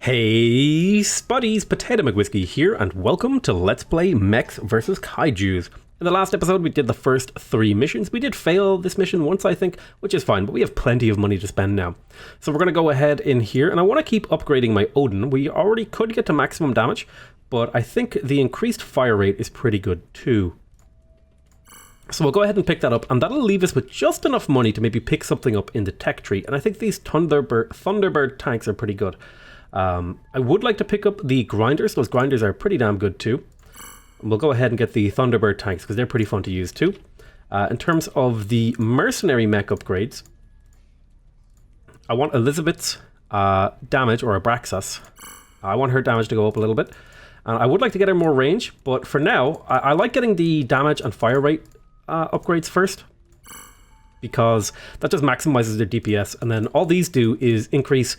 Hey Spuddies, PotatoMcWhiskey here, and welcome to Let's Play Mechs vs Kaijus. In the last episode we did the first 3 missions. We did fail this mission once, I think, which is fine, but we have plenty of money to spend now. So we're going to go ahead in here, and I want to keep upgrading my Odin. We already could get to maximum damage, but I think the increased fire rate is pretty good too. So we'll go ahead and pick that up, and that'll leave us with just enough money to maybe pick something up in the tech tree, and I think these Thunderbird tanks are pretty good. I would like to pick up the grinders. Those grinders are pretty damn good too. And we'll go ahead and get the Thunderbird tanks because they're pretty fun to use too. In terms of the mercenary mech upgrades, I want Elizabeth's damage, or Abraxas. I want her damage to go up a little bit. I would like to get her more range, but for now, I like getting the damage and fire rate upgrades first, because that just maximizes their DPS, and then all these do is increase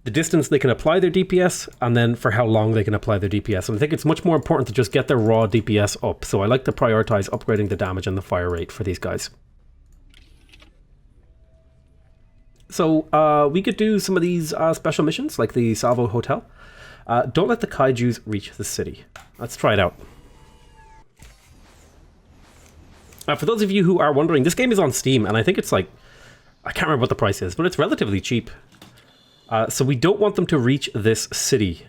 the distance they can apply their DPS, and then for how long they can apply their DPS. And I think it's much more important to just get their raw DPS up, so I like to prioritize upgrading the damage and the fire rate for these guys. So we could do some of these special missions, like the Salvo Hotel. Don't let the Kaijus reach the city. Let's try it out. For those of you who are wondering, this game is on Steam, and I think it's like, I can't remember what the price is, but it's relatively cheap. So we don't want them to reach this city.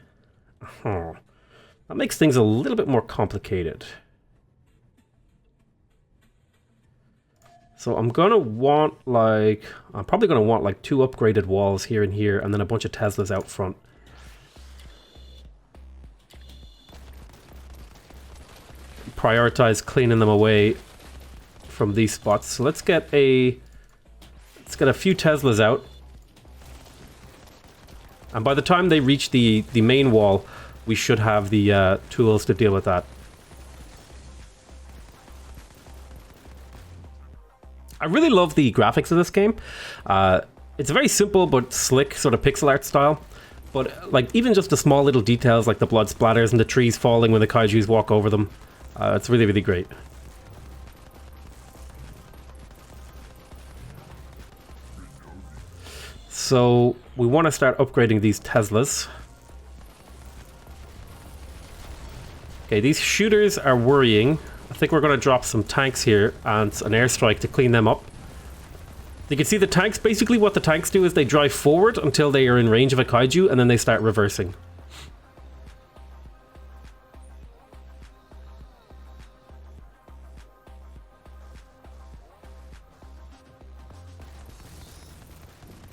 That makes things a little bit more complicated. So I'm probably gonna want like 2 upgraded walls here and here, and then a bunch of Teslas out front. Prioritize cleaning them away from these spots. So let's get a few Teslas out. And by the time they reach the main wall, we should have the tools to deal with that. I really love the graphics of this game. It's a very simple but slick sort of pixel art style. But like even just the small little details like the blood splatters and the trees falling when the Kaijus walk over them, it's really, really great. So we want to start upgrading these Teslas. Okay, these shooters are worrying. I think we're going to drop some tanks here and an airstrike to clean them up. You can see the tanks, basically what the tanks do is they drive forward until they are in range of a Kaiju, and then they start reversing.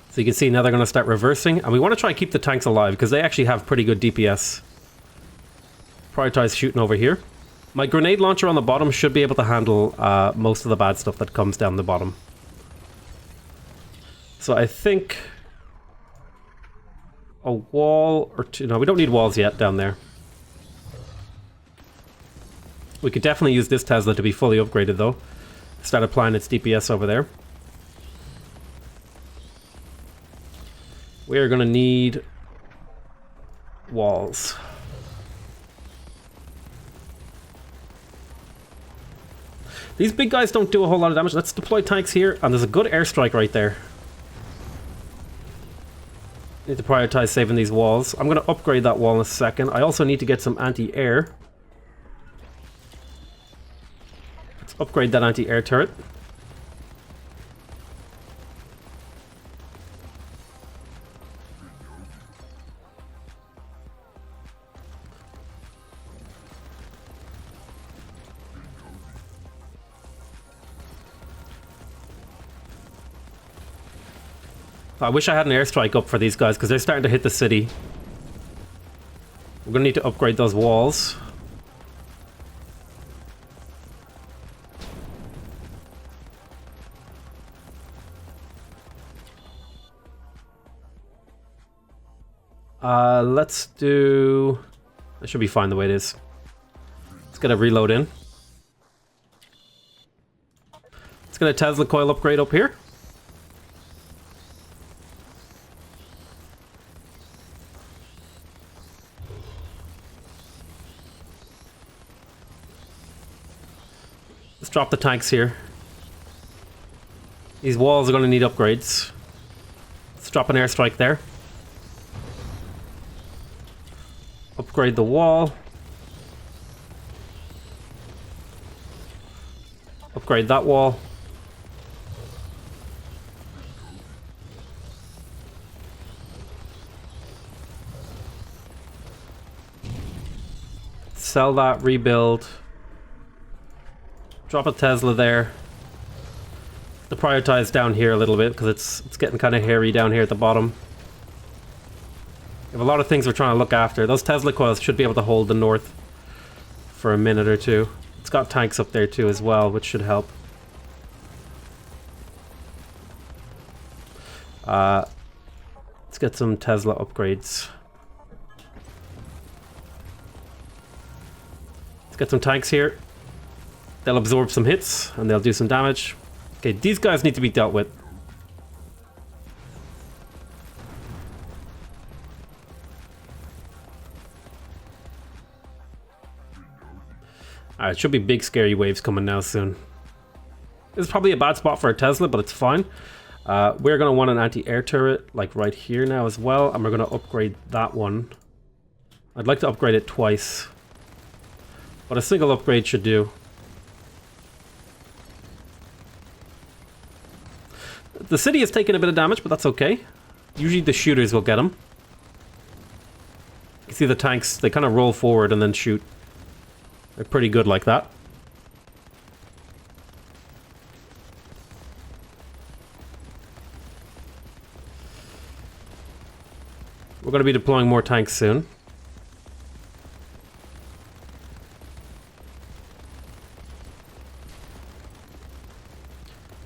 So you can see now they're going to start reversing, and we want to try and keep the tanks alive because they actually have pretty good DPS. Prioritize shooting over here. My grenade launcher on the bottom should be able to handle most of the bad stuff that comes down the bottom. So I think a wall or 2... No, we don't need walls yet down there. We could definitely use this Tesla to be fully upgraded though. Start applying its DPS over there. We are going to need walls. These big guys don't do a whole lot of damage. Let's deploy tanks here, and there's a good airstrike right there. Need to prioritize saving these walls. I'm going to upgrade that wall in a second. I also need to get some anti-air. Let's upgrade that anti-air turret. I wish I had an airstrike up for these guys because they're starting to hit the city. We're going to need to upgrade those walls. Let's do... That should be fine the way it is. Let's get a reload in. Let's get a Tesla coil upgrade up here. Let's drop the tanks here. These walls are going to need upgrades. Let's drop an airstrike there. Upgrade the wall. Upgrade that wall. Sell that, rebuild. Drop a Tesla there. To prioritize down here a little bit because it's getting kind of hairy down here at the bottom. We have a lot of things we're trying to look after. Those Tesla coils should be able to hold the north for a minute or two. It's got tanks up there too as well, which should help. Let's get some Tesla upgrades. Let's get some tanks here. They'll absorb some hits and they'll do some damage. Okay, these guys need to be dealt with. Alright, should be big scary waves coming now soon. This is probably a bad spot for a Tesla, but it's fine. We're going to want an anti-air turret, like right here now as well, and we're going to upgrade that one. I'd like to upgrade it twice, but a single upgrade should do. The city has taken a bit of damage, but that's okay. Usually the shooters will get them. You see the tanks, they kind of roll forward and then shoot. They're pretty good like that. We're going to be deploying more tanks soon.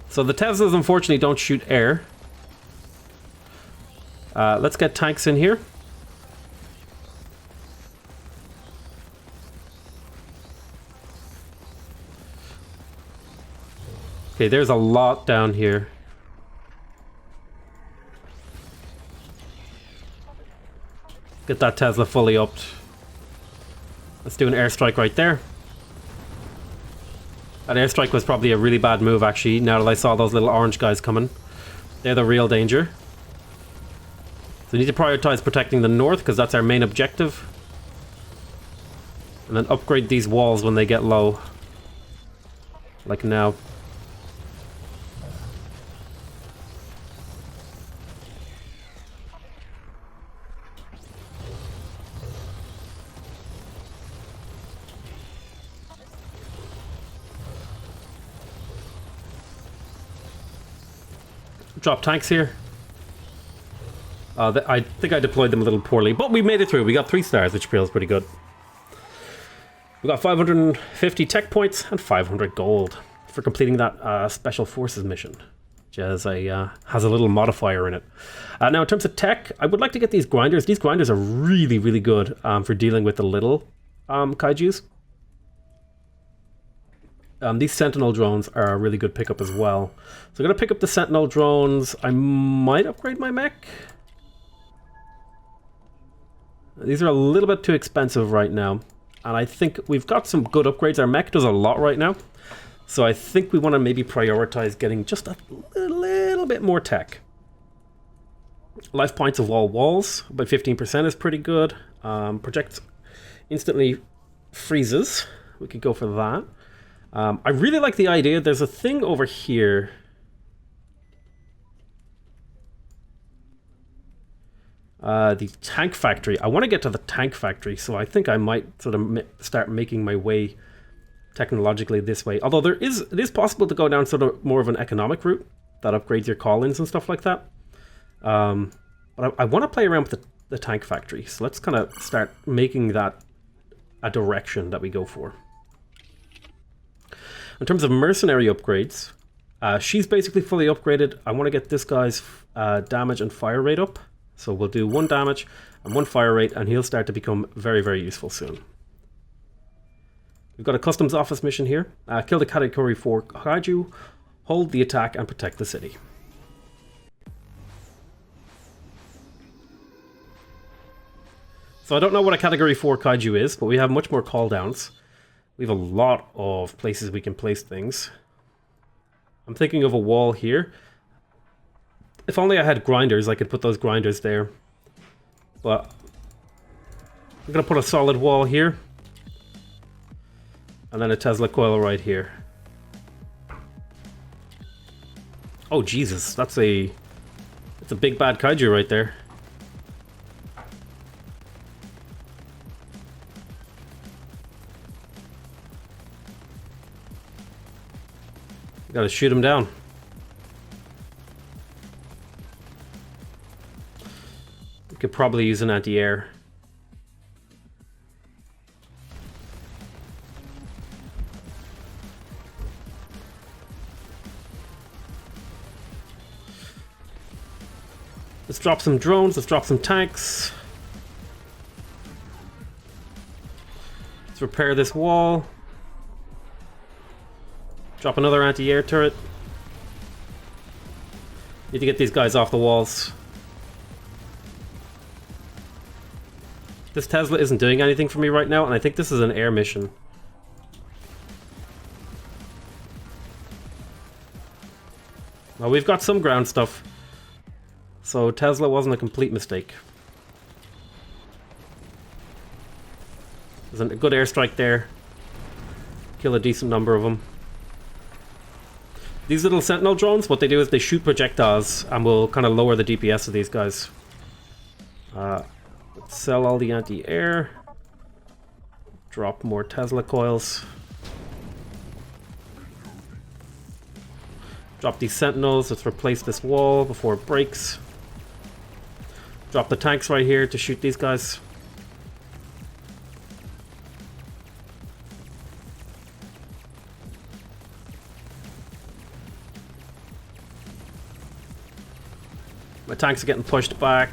So the Teslas unfortunately don't shoot air. Let's get tanks in here. Okay, there's a lot down here. Get that Tesla fully upped. Let's do an airstrike right there. That airstrike was probably a really bad move actually, now that I saw those little orange guys coming. They're the real danger. So we need to prioritize protecting the north because that's our main objective. And then upgrade these walls when they get low. Like now. Drop tanks here. I think I deployed them a little poorly, but we made it through. We got 3 stars, which feels pretty good. We got 550 tech points and 500 gold for completing that Special Forces mission, which has a little modifier in it. Now, in terms of tech, I would like to get these grinders. These grinders are really, really good for dealing with the little Kaijus. These Sentinel drones are a really good pickup as well. So I'm going to pick up the Sentinel drones. I might upgrade my mech. These are a little bit too expensive right now. And I think we've got some good upgrades. Our mech does a lot right now. So I think we want to maybe prioritize getting just a little bit more tech. Life points of all walls, about 15% is pretty good. Projects instantly freezes. We could go for that. I really like the idea. There's a thing over here. The tank factory. I want to get to the tank factory, so I think I might sort of start making my way technologically this way. Although it is possible to go down sort of more of an economic route that upgrades your call-ins and stuff like that. But I want to play around with the tank factory, so let's kind of start making that a direction that we go for. In terms of mercenary upgrades, she's basically fully upgraded. I want to get this guy's damage and fire rate up. So we'll do 1 damage and 1 fire rate, and he'll start to become very, very useful soon. We've got a customs office mission here. Kill the Category 4 Kaiju, hold the attack, and protect the city. So I don't know what a Category 4 Kaiju is, but we have much more cooldowns. We have a lot of places we can place things. I'm thinking of a wall here. If only I had grinders, I could put those grinders there. But I'm gonna put a solid wall here. And then a Tesla coil right here. Oh Jesus, that's a big bad kaiju right there. Gotta shoot him down. We could probably use an anti-air. Let's drop some drones, let's drop some tanks. Let's repair this wall. Drop another anti-air turret. Need to get these guys off the walls. This Tesla isn't doing anything for me right now, and I think this is an air mission. Well, we've got some ground stuff. So Tesla wasn't a complete mistake. There's a good airstrike there. Kill a decent number of them. These little sentinel drones, what they do is they shoot projectiles and will kind of lower the DPS of these guys. Let's sell all the anti-air. Drop more Tesla coils. Drop these sentinels. Let's replace this wall before it breaks. Drop the tanks right here to shoot these guys. My tanks are getting pushed back.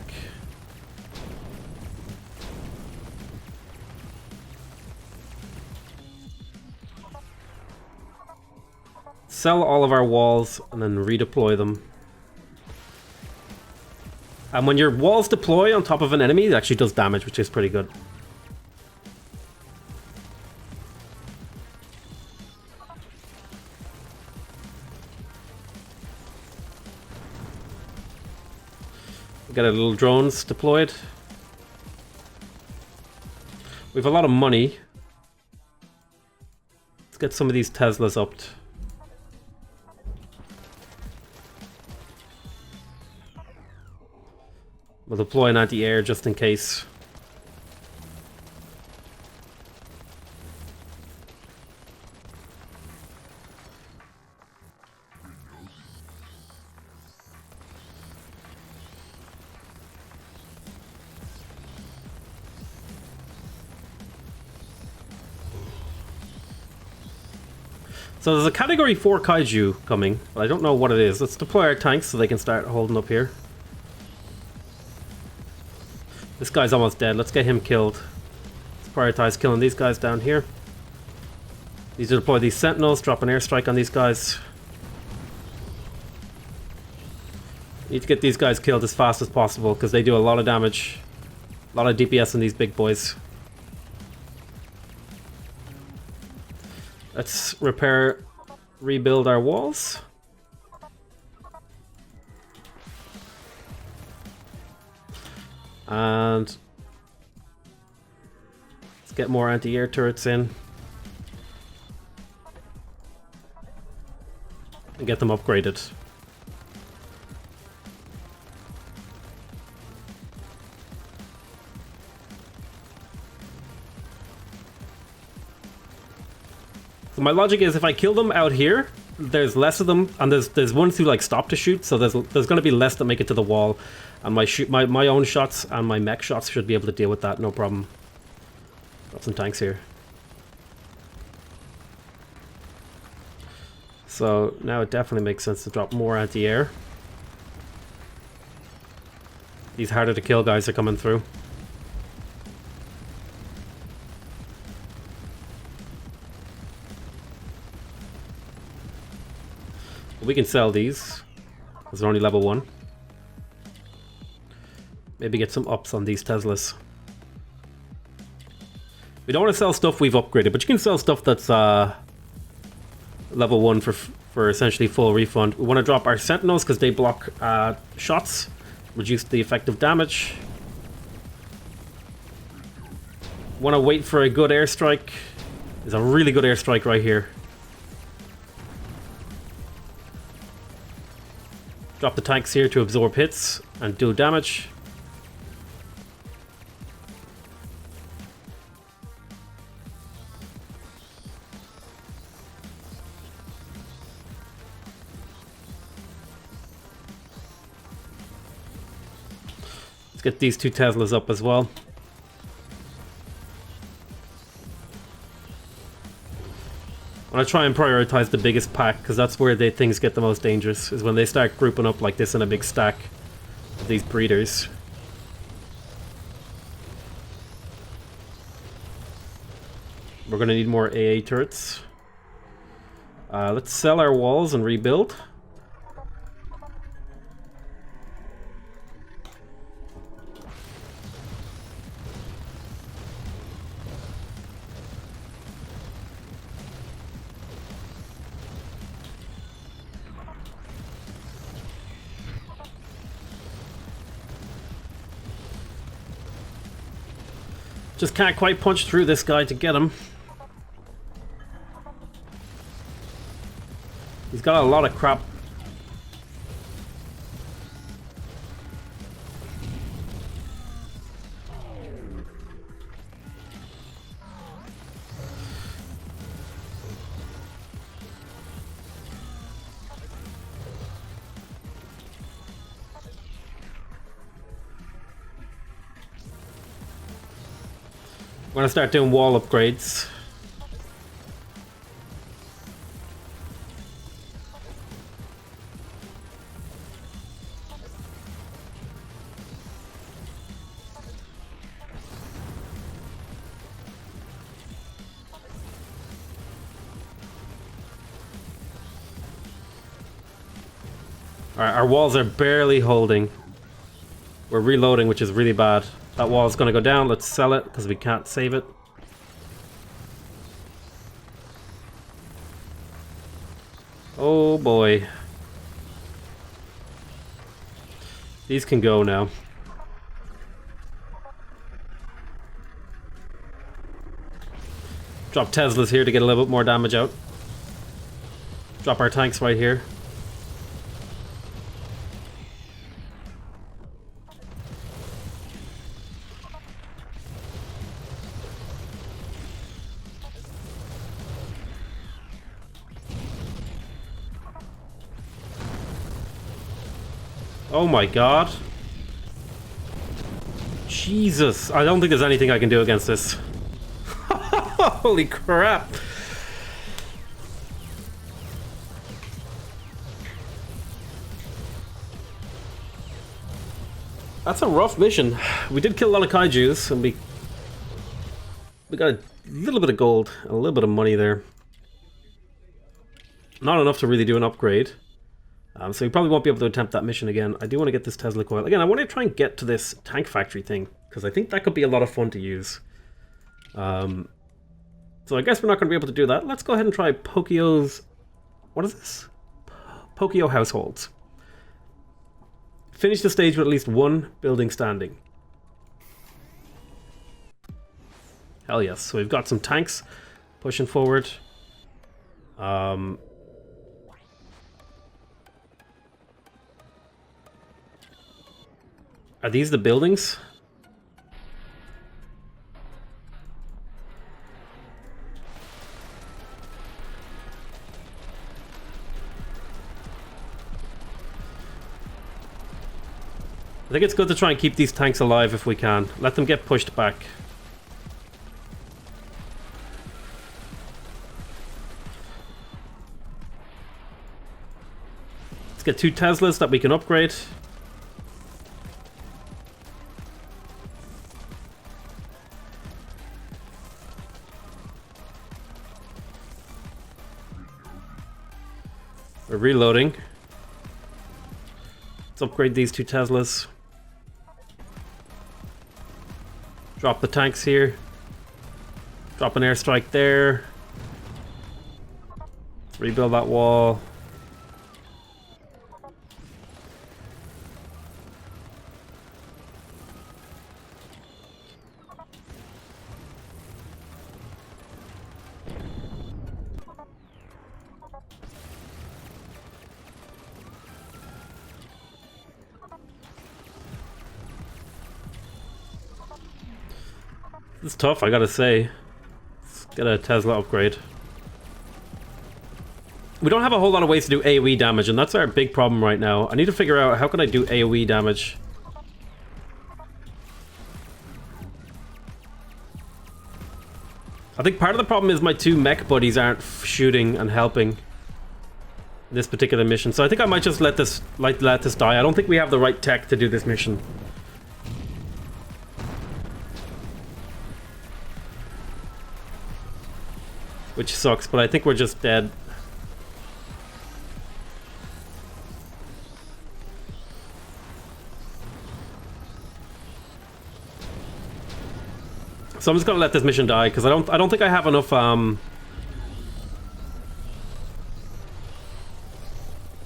Sell all of our walls and then redeploy them. And when your walls deploy on top of an enemy, it actually does damage, which is pretty good. Got a little drones deployed. We have a lot of money. Let's get some of these Teslas upped. We'll deploy an anti-air just in case. So there's a category 4 Kaiju coming, but I don't know what it is. Let's deploy our tanks so they can start holding up here. This guy's almost dead. Let's get him killed. Let's prioritize killing these guys down here. Need to deploy these sentinels, drop an airstrike on these guys. Need to get these guys killed as fast as possible because they do a lot of damage. A lot of DPS on these big boys. Let's rebuild our walls. And let's get more anti-air turrets in. And get them upgraded. So my logic is if I kill them out here, there's less of them, and there's ones who like stop to shoot, so there's going to be less that make it to the wall, and my own shots and my mech shots should be able to deal with that, no problem. Got some tanks here. So now it definitely makes sense to drop more anti-air. These harder to kill guys are coming through. We can sell these, because they're only level 1. Maybe get some ups on these Teslas. We don't want to sell stuff we've upgraded, but you can sell stuff that's level 1 for essentially full refund. We want to drop our Sentinels because they block shots, reduce the effective damage. Want to wait for a good airstrike. There's a really good airstrike right here. Drop the tanks here to absorb hits and do damage. Let's get these 2 Teslas up as well. I want to try and prioritize the biggest pack, because that's where things get the most dangerous, is when they start grouping up like this in a big stack of these breeders. We're going to need more AA turrets. Let's sell our walls and rebuild. Just can't quite punch through this guy to get him. He's got a lot of crap. I'm gonna start doing wall upgrades. Alright, our walls are barely holding. We're reloading, which is really bad. That wall is going to go down. Let's sell it because we can't save it. Oh boy. These can go now. Drop Teslas here to get a little bit more damage out. Drop our tanks right here. Oh my god. Jesus. I don't think there's anything I can do against this. Holy crap. That's a rough mission. We did kill a lot of Kaijus, and we got a little bit of gold, a little bit of money there. Not enough to really do an upgrade. So we probably won't be able to attempt that mission again. I do want to get this Tesla coil. Again, I want to try and get to this tank factory thing, because I think that could be a lot of fun to use. So I guess we're not going to be able to do that. Let's go ahead and try Pokey O's... What is this? Pokey O households. Finish the stage with at least one building standing. Hell yes. So we've got some tanks pushing forward. Are these the buildings? I think it's good to try and keep these tanks alive if we can. Let them get pushed back. Let's get 2 Teslas that we can upgrade. We're reloading. Let's upgrade these 2 Teslas. Drop the tanks here. Drop an airstrike there. Let's rebuild that wall. It's tough, I gotta say. Let's get a Tesla upgrade. We don't have a whole lot of ways to do AoE damage, and that's our big problem right now. I need to figure out how can I do AoE damage. I think part of the problem is my two mech buddies aren't shooting and helping this particular mission, so I think I might just let this die. I don't think we have the right tech to do this mission. Which sucks, but I think we're just dead. So I'm just gonna let this mission die because I don't think I have enough I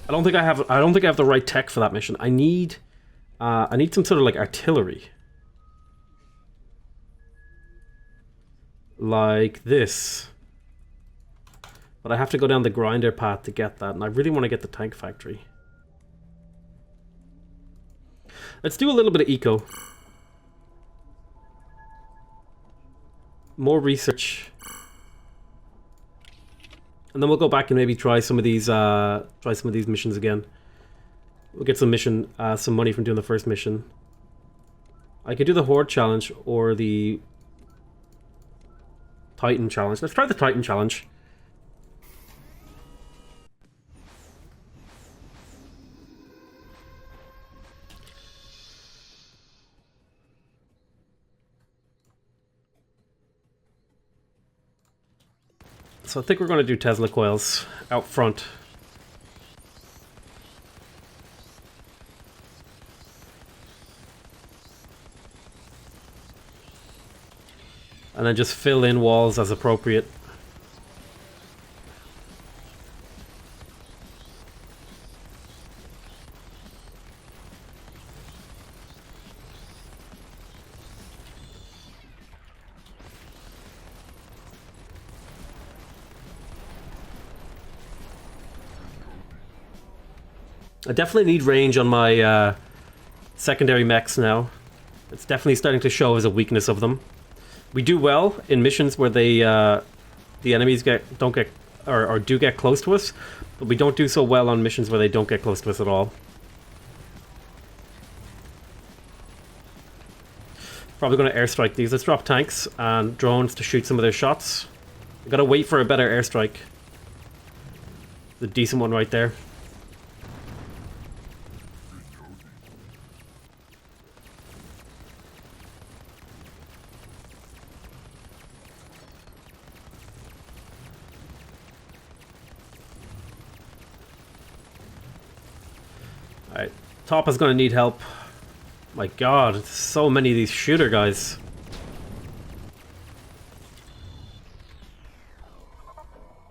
don't think I have the right tech for that mission. I need some sort of like artillery. Like this. But I have to go down the grinder path to get that, and I really want to get the tank factory. Let's do a little bit of eco. More research. And then we'll go back and maybe try some of these missions again. We'll get some money from doing the first mission. I could do the Horde challenge or the Titan challenge. Let's try the Titan challenge. So I think we're going to do Tesla coils out front. And then just fill in walls as appropriate. I definitely need range on my secondary mechs now. It's definitely starting to show as a weakness of them. We do well in missions where they the enemies do get close to us, but we don't do so well on missions where they don't get close to us at all. Probably going to airstrike these. Let's drop tanks and drones to shoot some of their shots. We gotta wait for a better airstrike. The decent one right there. Alright, top is going to need help. My god, so many of these shooter guys.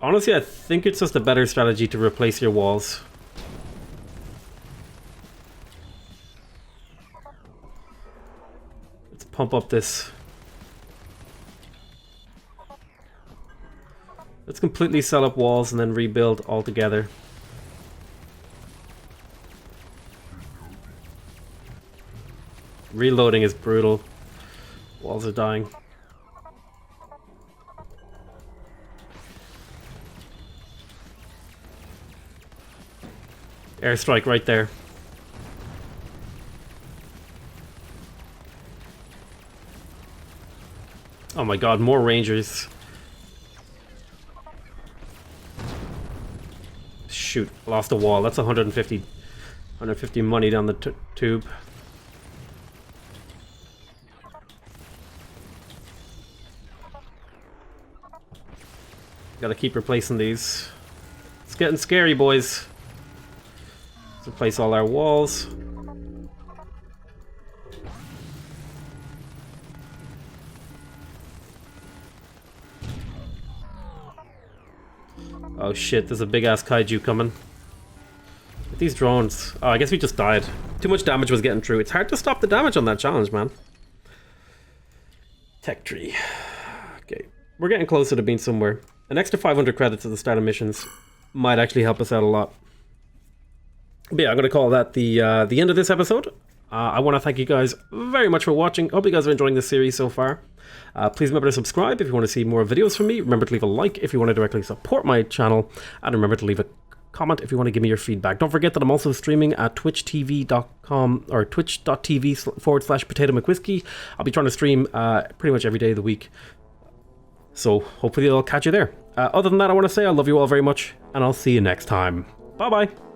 Honestly, I think it's just a better strategy to replace your walls. Let's pump up this. Let's completely set up walls and then rebuild all together. Reloading is brutal. Walls are dying. Airstrike right there. Oh my god, more rangers. Shoot, lost a wall. That's 150 money down the tube. Gotta keep replacing these. It's getting scary, boys. Let's replace all our walls. Oh shit, there's a big ass kaiju coming. With these drones. Oh, I guess we just died. Too much damage was getting through. It's hard to stop the damage on that challenge, man. Tech tree. Okay, we're getting closer to being somewhere. An extra 500 credits at the start of missions might actually help us out a lot. But yeah, I'm going to call that the end of this episode. I want to thank you guys very much for watching. Hope you guys are enjoying this series so far. Please remember to subscribe if you want to see more videos from me. Remember to leave a like if you want to directly support my channel. And remember to leave a comment if you want to give me your feedback. Don't forget that I'm also streaming at twitchtv.com or twitch.tv/PotatoMcWhiskey. I'll be trying to stream pretty much every day of the week. So hopefully I'll catch you there. Other than that, I want to say I love you all very much, and I'll see you next time. Bye-bye.